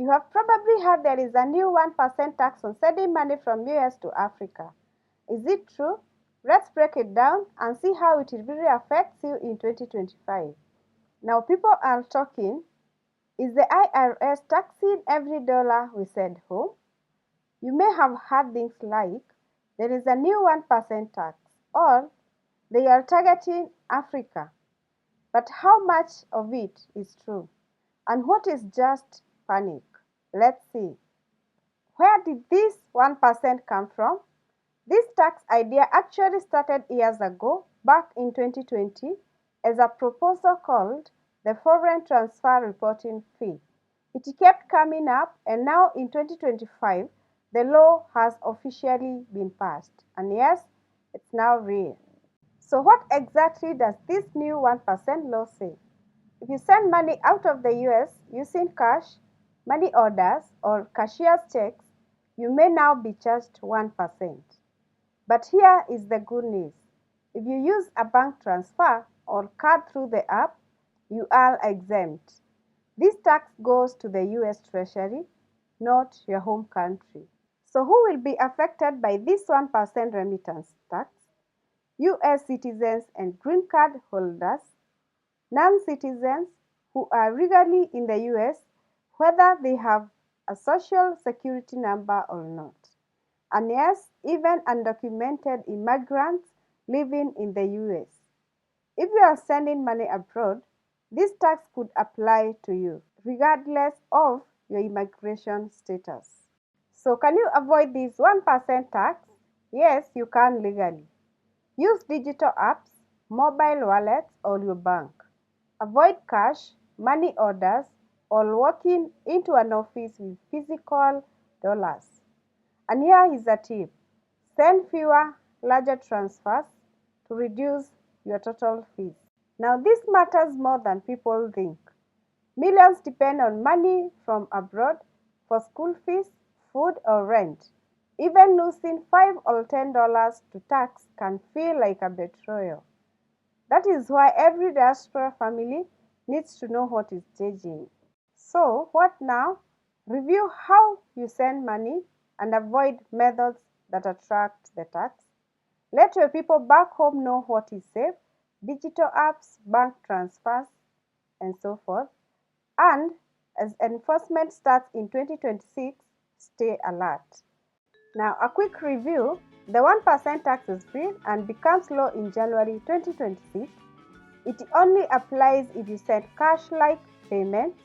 You have probably heard there is a new 1% tax on sending money from US to Africa. Is it true? Let's break it down and see how it really affects you in 2025. Now people are talking, is the IRS taxing every dollar we send home? You may have heard things like, there is a new 1% tax, or they are targeting Africa. But how much of it is true? And what is just panic? Let's see. Where did this 1% come from? This tax idea actually started years ago, back in 2020, as a proposal called the Foreign Transfer Reporting Fee. It kept coming up, and now in 2025, the law has officially been passed. And yes, it's now real. So what exactly does this new 1% law say? If you send money out of the US using cash, money orders, or cashier's checks, you may now be charged 1%. But here is the good news. If you use a bank transfer or card through the app, you are exempt. This tax goes to the US Treasury, not your home country. So who will be affected by this 1% remittance tax? US citizens and green card holders, non-citizens who are legally in the US, whether they have a social security number or not. And yes, even undocumented immigrants living in the US. If you are sending money abroad, this tax could apply to you, regardless of your immigration status. So can you avoid this 1% tax? Yes, you can legally. Use digital apps, mobile wallets, or your bank. Avoid cash, money orders, or walking into an office with physical dollars. And here is a tip. Send fewer, larger transfers to reduce your total fees. Now this matters more than people think. Millions depend on money from abroad for school fees, food, or rent. Even losing $5 or $10 to tax can feel like a betrayal. That is why every diaspora family needs to know what is changing. So, what now? Review how you send money and avoid methods that attract the tax. Let your people back home know what is safe, digital apps, bank transfers, and so forth. And as enforcement starts in 2026, stay alert. Now, a quick review. The 1% tax is free and becomes law in January 2026. It only applies if you send cash-like payments,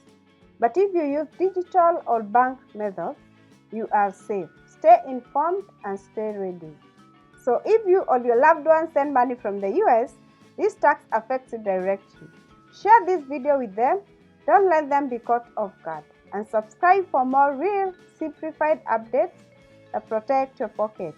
but if you use digital or bank methods, you are safe. Stay informed and stay ready. So if you or your loved ones send money from the US, this tax affects you directly. Share this video with them. Don't let them be caught off guard. And subscribe for more real, simplified updates that protect your pocket.